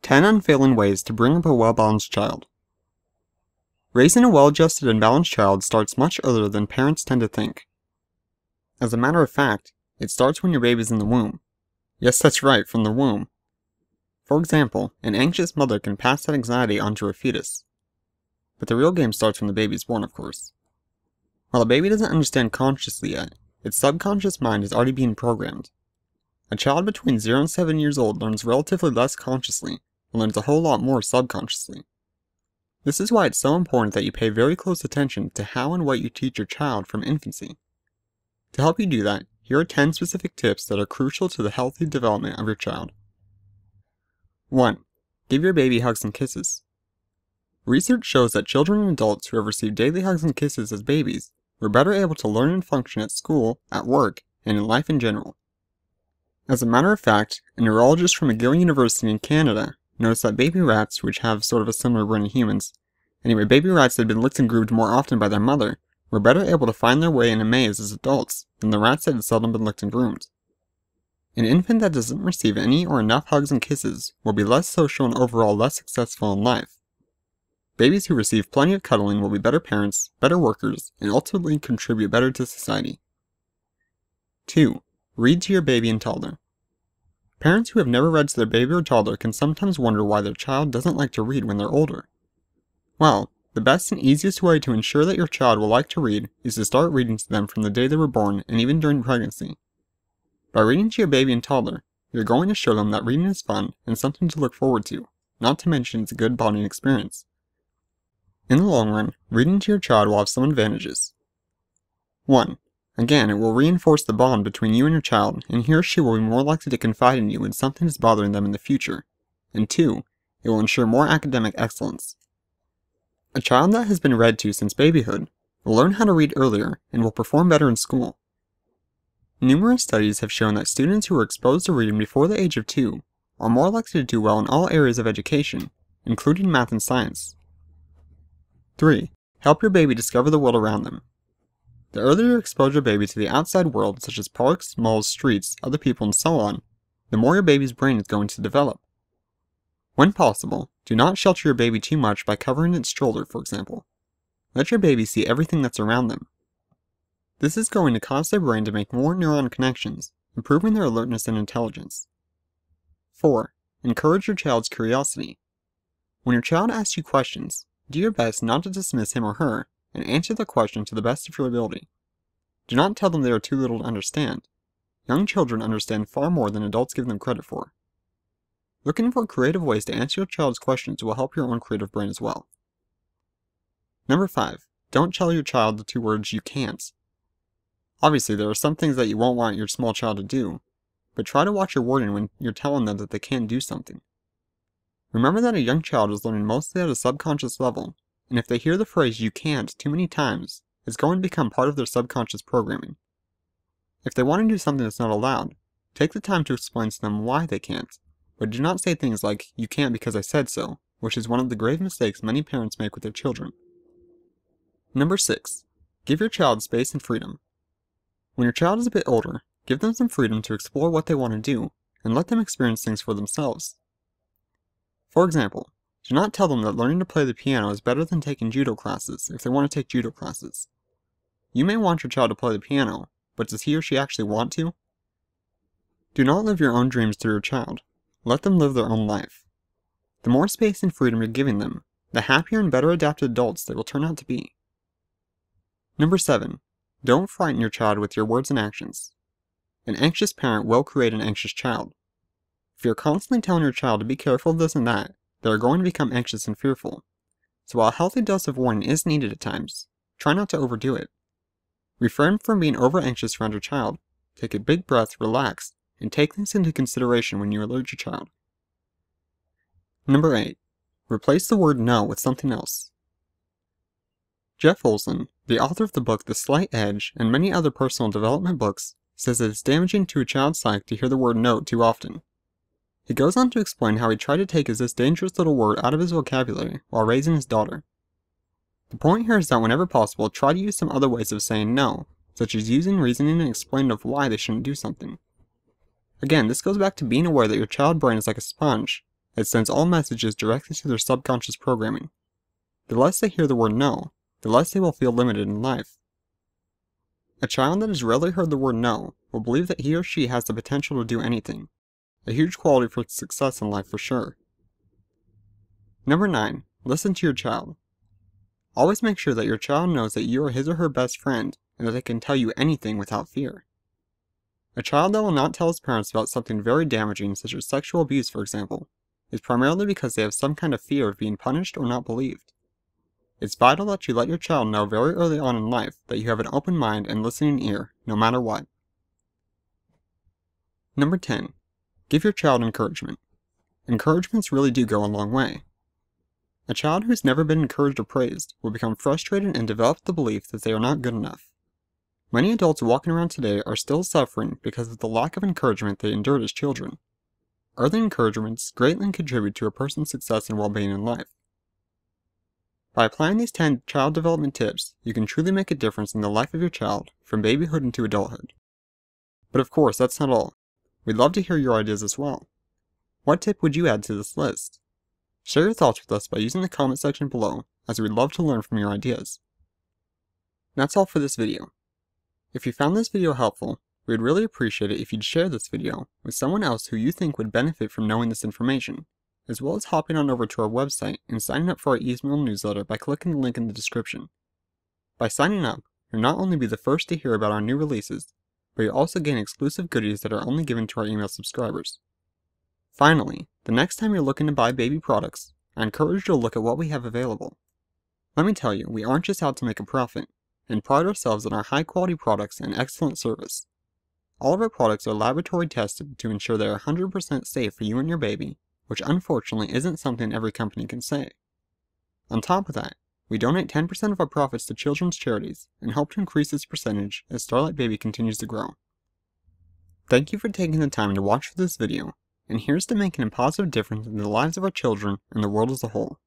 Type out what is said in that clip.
10 unfailing ways to bring up a well-balanced child. Raising a well-adjusted and balanced child starts much earlier than parents tend to think. As a matter of fact, it starts when your baby's in the womb. Yes, that's right, from the womb. For example, an anxious mother can pass that anxiety onto her fetus. But the real game starts when the baby's born, of course. While a baby doesn't understand consciously yet, its subconscious mind is already being programmed. A child between 0 and 7 years old learns relatively less consciously, and learns a whole lot more subconsciously. This is why it's so important that you pay very close attention to how and what you teach your child from infancy. To help you do that, here are 10 specific tips that are crucial to the healthy development of your child. 1. Give your baby hugs and kisses. Research shows that children and adults who have received daily hugs and kisses as babies were better able to learn and function at school, at work, and in life in general. As a matter of fact, a neurologist from McGill University in Canada noticed that baby rats, which have sort of a similar brain to humans, baby rats that had been licked and grooved more often by their mother, were better able to find their way in a maze as adults than the rats that had seldom been licked and groomed. An infant that doesn't receive any or enough hugs and kisses will be less social and overall less successful in life. Babies who receive plenty of cuddling will be better parents, better workers, and ultimately contribute better to society. 2. Read to your baby and toddler. Parents who have never read to their baby or toddler can sometimes wonder why their child doesn't like to read when they're older. Well, the best and easiest way to ensure that your child will like to read is to start reading to them from the day they were born and even during pregnancy. By reading to your baby and toddler, you're going to show them that reading is fun and something to look forward to, not to mention it's a good bonding experience. In the long run, reading to your child will have some advantages. 1. Again, it will reinforce the bond between you and your child, and he or she will be more likely to confide in you when something is bothering them in the future. And 2. It will ensure more academic excellence. A child that has been read to since babyhood will learn how to read earlier and will perform better in school. Numerous studies have shown that students who are exposed to reading before the age of 2 are more likely to do well in all areas of education, including math and science. 3. Help your baby discover the world around them. The earlier you expose your baby to the outside world, such as parks, malls, streets, other people, and so on, the more your baby's brain is going to develop. When possible, do not shelter your baby too much by covering its stroller, for example. Let your baby see everything that's around them. This is going to cause their brain to make more neuron connections, improving their alertness and intelligence. 4. Encourage your child's curiosity. When your child asks you questions, do your best not to dismiss him or her, and answer the question to the best of your ability. Do not tell them they are too little to understand. Young children understand far more than adults give them credit for. Looking for creative ways to answer your child's questions will help your own creative brain as well. Number 5. Don't tell your child the 2 words "you can't." Obviously, there are some things that you won't want your small child to do, but try to watch your wording when you're telling them that they can't do something. Remember that a young child is learning mostly at a subconscious level, and if they hear the phrase "you can't" too many times, it's going to become part of their subconscious programming. If they want to do something that's not allowed, take the time to explain to them why they can't, but do not say things like "you can't because I said so," which is one of the grave mistakes many parents make with their children. Number 6. Give your child space and freedom. When your child is a bit older, give them some freedom to explore what they want to do, and let them experience things for themselves. For example, do not tell them that learning to play the piano is better than taking judo classes if they want to take judo classes. You may want your child to play the piano, but does he or she actually want to? Do not live your own dreams through your child. Let them live their own life. The more space and freedom you're giving them, the happier and better adapted adults they will turn out to be. Number 7. Don't frighten your child with your words and actions. An anxious parent will create an anxious child. If you're constantly telling your child to be careful of this and that, they are going to become anxious and fearful. So while a healthy dose of warning is needed at times, try not to overdo it. Refrain from being over-anxious around your child. Take a big breath, relax, and take things into consideration when you alert your child. Number 8. Replace the word "no" with something else. Jeff Olson, the author of the book The Slight Edge and many other personal development books, says that it's damaging to a child's psyche to hear the word "no" too often. He goes on to explain how he tried to take this dangerous little word out of his vocabulary while raising his daughter. The point here is that whenever possible, try to use some other ways of saying no, such as using reasoning and explaining of why they shouldn't do something. Again, this goes back to being aware that your child brain is like a sponge, it sends all messages directly to their subconscious programming. The less they hear the word no, the less they will feel limited in life. A child that has rarely heard the word no will believe that he or she has the potential to do anything, a huge quality for success in life for sure. Number 9. Listen to your child. Always make sure that your child knows that you are his or her best friend and that they can tell you anything without fear. A child that will not tell his parents about something very damaging, such as sexual abuse for example, is primarily because they have some kind of fear of being punished or not believed. It's vital that you let your child know very early on in life that you have an open mind and listening ear, no matter what. Number 10. Give your child encouragement. Encouragements really do go a long way. A child who's never been encouraged or praised will become frustrated and develop the belief that they are not good enough. Many adults walking around today are still suffering because of the lack of encouragement they endured as children. Early encouragements greatly contribute to a person's success and well-being in life. By applying these 10 child development tips, you can truly make a difference in the life of your child from babyhood into adulthood. But of course, that's not all. We'd love to hear your ideas as well. What tip would you add to this list? Share your thoughts with us by using the comment section below, as we'd love to learn from your ideas. That's all for this video. If you found this video helpful, we'd really appreciate it if you'd share this video with someone else who you think would benefit from knowing this information, as well as hopping on over to our website and signing up for our email newsletter by clicking the link in the description. By signing up, you'll not only be the first to hear about our new releases, but you'll also gain exclusive goodies that are only given to our email subscribers. Finally, the next time you're looking to buy baby products, I encourage you to look at what we have available. Let me tell you, we aren't just out to make a profit, and pride ourselves on our high-quality products and excellent service. All of our products are laboratory tested to ensure they are 100% safe for you and your baby, which unfortunately isn't something every company can say. On top of that, we donate 10% of our profits to children's charities and hope to increase this percentage as Starlight Baby continues to grow. Thank you for taking the time to watch this video, and here's to making a positive difference in the lives of our children and the world as a whole.